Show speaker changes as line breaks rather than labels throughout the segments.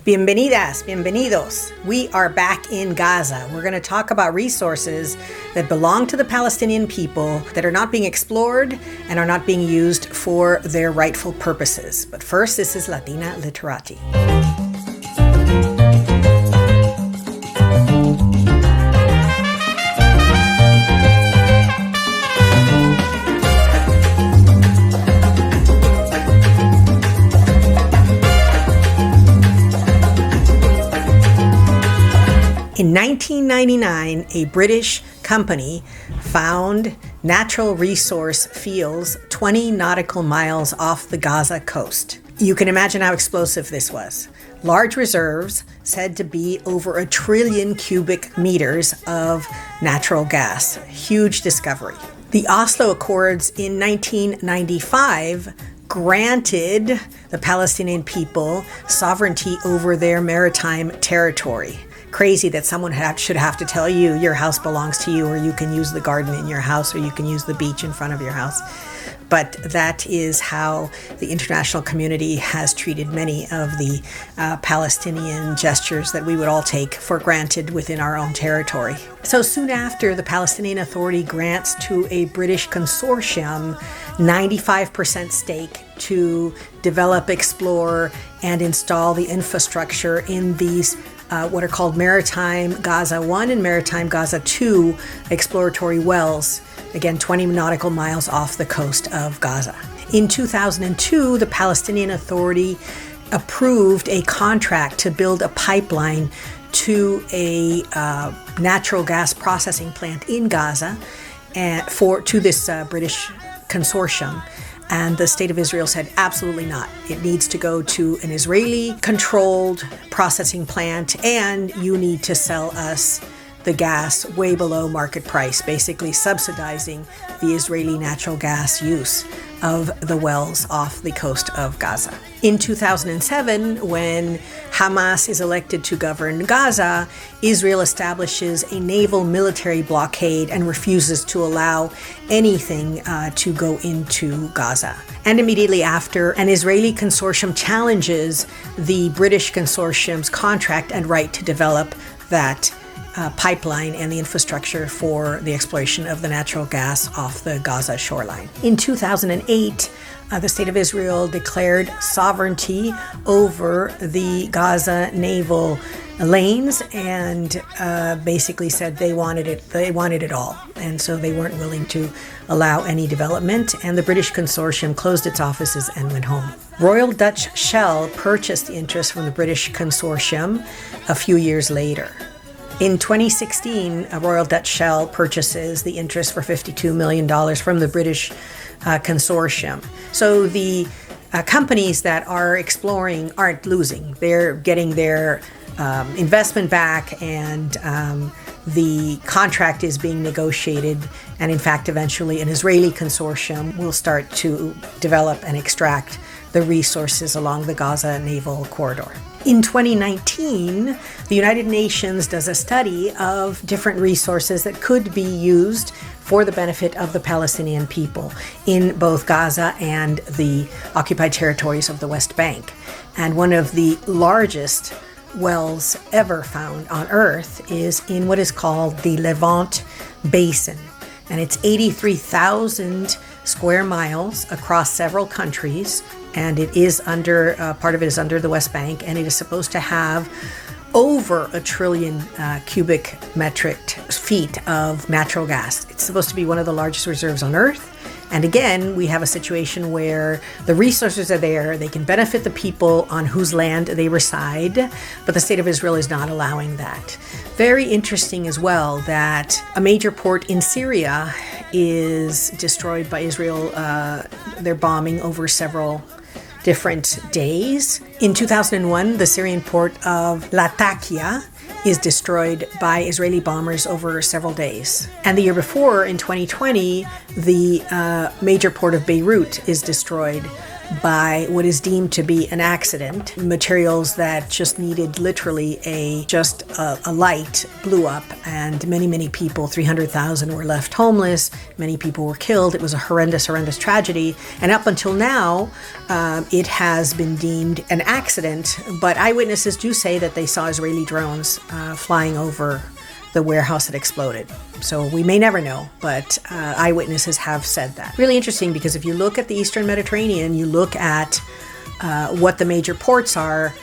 Bienvenidas, bienvenidos. We are back in Gaza. We're going to talk about resources that belong to the Palestinian people that are not being explored and are not being used for their rightful purposes. But first, this is Latina Literati. In 1999, a British company found natural resource fields 20 nautical miles off the Gaza coast. You can imagine how explosive this was. Large reserves, said to be over 1 trillion cubic meters of natural gas. Huge discovery. The Oslo Accords in 1995 granted the Palestinian people sovereignty over their maritime territory. Crazy that someone should have to tell you your house belongs to you, or you can use the garden in your house, or you can use the beach in front of your house. But that is how the international community has treated many of the Palestinian gestures that we would all take for granted within our own territory. So soon after, the Palestinian Authority grants to a British consortium 95% stake to develop, explore, and install the infrastructure in these what are called Maritime Gaza 1 and Maritime Gaza 2 exploratory wells, again 20 nautical miles off the coast of Gaza. In 2002, the Palestinian Authority approved a contract to build a pipeline to a natural gas processing plant in Gaza to this British consortium. And the state of Israel said, absolutely not. It needs to go to an Israeli-controlled processing plant, and you need to sell us the gas way below market price, basically subsidizing the Israeli natural gas use of the wells off the coast of Gaza. In 2007, when Hamas is elected to govern Gaza, Israel establishes a naval military blockade and refuses to allow anything to go into Gaza. And immediately after, an Israeli consortium challenges the British consortium's contract and right to develop that pipeline and the infrastructure for the exploration of the natural gas off the Gaza shoreline. In 2008, the state of Israel declared sovereignty over the Gaza naval lanes and basically said they wanted it all. And so they weren't willing to allow any development, and the British consortium closed its offices and went home. Royal Dutch Shell purchased the interest from the British consortium a few years later. In 2016, Royal Dutch Shell purchases the interest for $52 million from the British consortium. So the companies that are exploring aren't losing. They're getting their investment back, and the contract is being negotiated. And in fact, eventually an Israeli consortium will start to develop and extract the resources along the Gaza naval corridor. In 2019, the United Nations does a study of different resources that could be used for the benefit of the Palestinian people in both Gaza and the occupied territories of the West Bank. And one of the largest wells ever found on Earth is in what is called the Levant Basin. And it's 83,000 square miles across several countries, and it is under, part of it is under the West Bank, and it is supposed to have over 1 trillion cubic metric feet of natural gas. It's supposed to be one of the largest reserves on Earth. And again, we have a situation where the resources are there, they can benefit the people on whose land they reside, but the state of Israel is not allowing that. Very interesting as well that a major port in Syria is destroyed by Israel. They're bombing over several different days. In 2001, the Syrian port of Latakia is destroyed by Israeli bombers over several days. And the year before, in 2020, the major port of Beirut is destroyed by what is deemed to be an accident. Materials that just needed literally a light blew up, and many people, 300,000, were left homeless. Many people were killed. It was a horrendous tragedy. And up until now, it has been deemed an accident, but eyewitnesses do say that they saw Israeli drones flying over the warehouse that exploded. So we may never know, but eyewitnesses have said that. Really interesting, because if you look at the Eastern Mediterranean, you look at what the major ports are,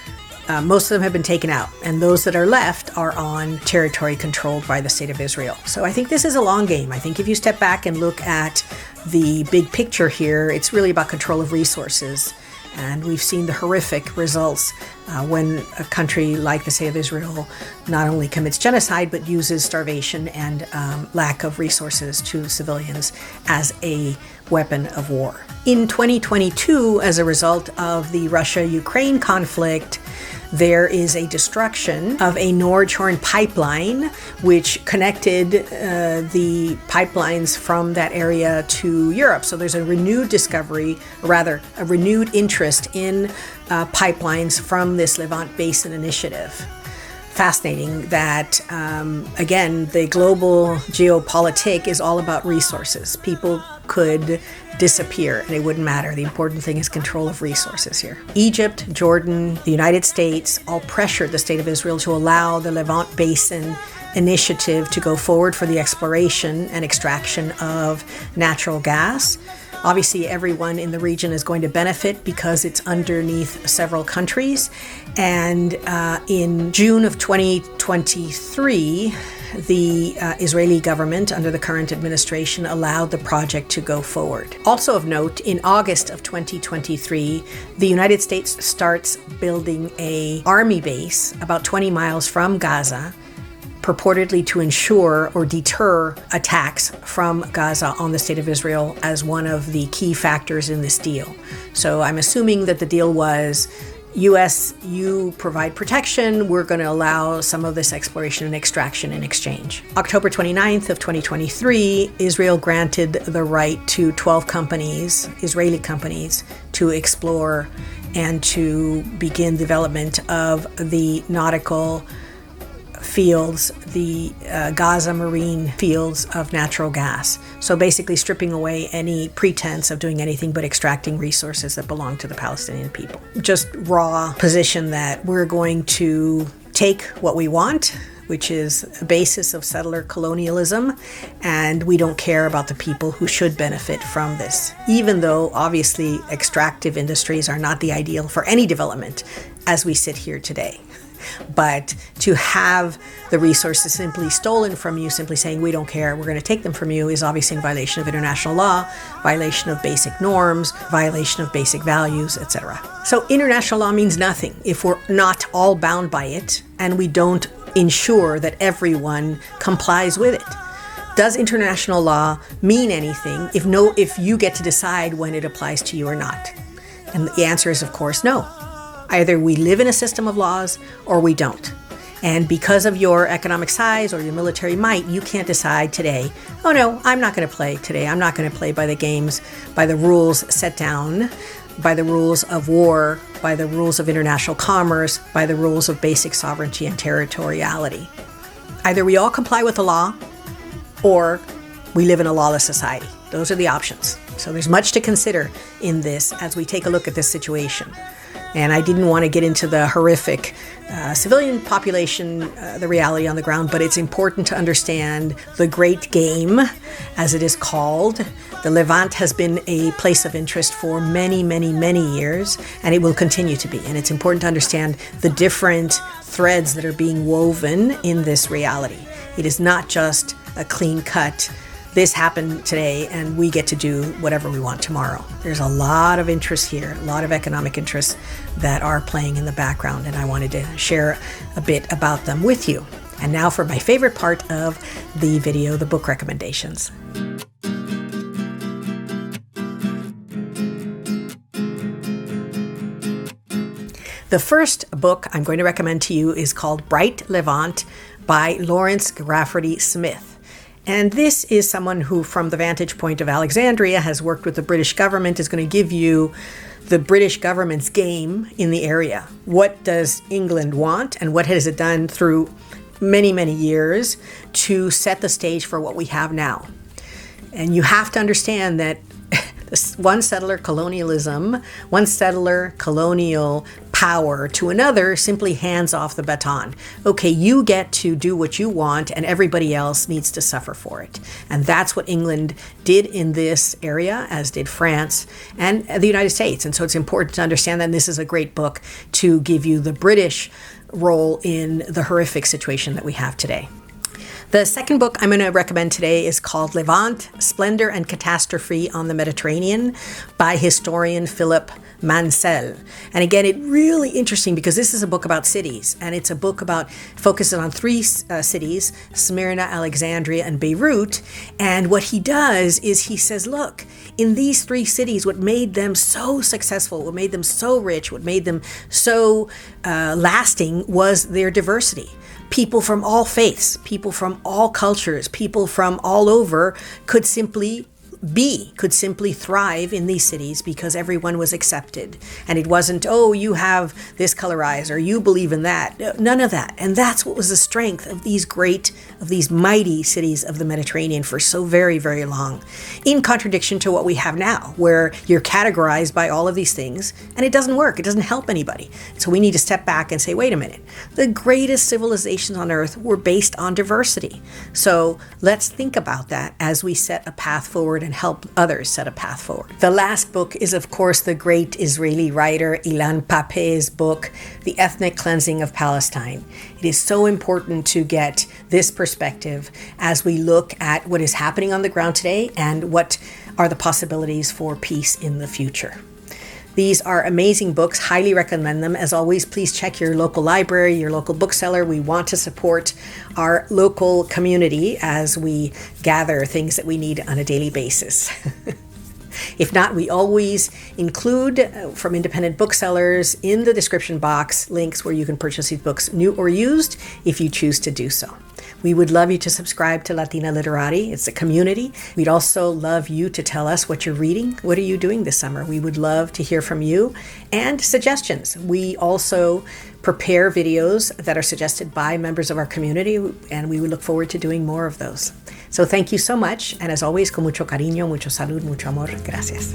most of them have been taken out, and those that are left are on territory controlled by the State of Israel. So I think this is a long game. I think if you step back and look at the big picture here, it's really about control of resources. And we've seen the horrific results when a country like the State of Israel not only commits genocide, but uses starvation and lack of resources to civilians as a weapon of war. In 2022, as a result of the Russia-Ukraine conflict, there is a destruction of a Nordhorn pipeline, which connected the pipelines from that area to Europe. So there's a renewed a renewed interest in pipelines from this Levant Basin initiative. Fascinating that, again, the global geopolitik is all about resources. People could disappear and it wouldn't matter. The important thing is control of resources here. Egypt, Jordan, the United States all pressured the State of Israel to allow the Levant Basin initiative to go forward for the exploration and extraction of natural gas. Obviously, everyone in the region is going to benefit because it's underneath several countries. And in June of 2023, the Israeli government, under the current administration, allowed the project to go forward. Also of note, in August of 2023, the United States starts building an army base about 20 miles from Gaza, purportedly to ensure or deter attacks from Gaza on the State of Israel as one of the key factors in this deal. So I'm assuming that the deal was, U.S., you provide protection, we're going to allow some of this exploration and extraction in exchange. October 29th of 2023, Israel granted the right to 12 companies, Israeli companies, to explore and to begin development of the nautical fields, the Gaza marine fields of natural gas. So basically stripping away any pretense of doing anything but extracting resources that belong to the Palestinian people. Just raw position that we're going to take what we want, which is a basis of settler colonialism, and we don't care about the people who should benefit from this. Even though obviously extractive industries are not the ideal for any development as we sit here today. But to have the resources simply stolen from you, simply saying we don't care, we're going to take them from you, is obviously in violation of international law, violation of basic norms, violation of basic values, etc. So international law means nothing if we're not all bound by it and we don't ensure that everyone complies with it. Does international law mean anything if you get to decide when it applies to you or not? And the answer is, of course, no. Either we live in a system of laws or we don't. And because of your economic size or your military might, you can't decide today, oh no, I'm not going to play today. I'm not going to play by the games, by the rules set down, by the rules of war, by the rules of international commerce, by the rules of basic sovereignty and territoriality. Either we all comply with the law or we live in a lawless society. Those are the options. So there's much to consider in this as we take a look at this situation. And I didn't want to get into the horrific civilian population, the reality on the ground, but it's important to understand the great game, as it is called. The Levant has been a place of interest for many, many, many years, and it will continue to be. And it's important to understand the different threads that are being woven in this reality. It is not just a clean cut, this happened today and we get to do whatever we want tomorrow. There's a lot of interests here, a lot of economic interests that are playing in the background, and I wanted to share a bit about them with you. And now for my favorite part of the video, the book recommendations. The first book I'm going to recommend to you is called Bright Levant by Lawrence Rafferty Smith. And this is someone who, from the vantage point of Alexandria, has worked with the British government, is going to give you the British government's game in the area. What does England want, and what has it done through many, many years to set the stage for what we have now? And you have to understand that one settler colonialism, one settler colonial power to another simply hands off the baton. Okay, you get to do what you want and everybody else needs to suffer for it. And that's what England did in this area, as did France and the United States. And so it's important to understand that. And this is a great book to give you the British role in the horrific situation that we have today. The second book I'm going to recommend today is called Levant, Splendor and Catastrophe on the Mediterranean by historian Philip Mansell. And again, it's really interesting because this is a book about cities, and it's a book about focuses on three cities, Smyrna, Alexandria, and Beirut. And what he does is he says, look, in these three cities, what made them so successful, what made them so rich, what made them so lasting was their diversity. People from all faiths, people from all cultures, people from all over could simply thrive in these cities because everyone was accepted. And it wasn't, oh, you have this color eyes or you believe in that. None of that. And that's what was the strength of these mighty cities of the Mediterranean for so very, very long. In contradiction to what we have now, where you're categorized by all of these things and it doesn't work. It doesn't help anybody. So we need to step back and say, wait a minute. The greatest civilizations on earth were based on diversity. So let's think about that as we set a path forward and help others set a path forward. The last book is, of course, the great Israeli writer Ilan Pappé's book, The Ethnic Cleansing of Palestine. It is so important to get this perspective as we look at what is happening on the ground today and what are the possibilities for peace in the future. These are amazing books. Highly recommend them. As always, please check your local library, your local bookseller. We want to support our local community as we gather things that we need on a daily basis. If not, we always include from independent booksellers in the description box links where you can purchase these books, new or used, if you choose to do so. We would love you to subscribe to Latina Literati. It's a community. We'd also love you to tell us what you're reading. What are you doing this summer? We would love to hear from you and suggestions. We also prepare videos that are suggested by members of our community, and we would look forward to doing more of those. So thank you so much. And as always, con mucho cariño, mucho salud, mucho amor. Gracias.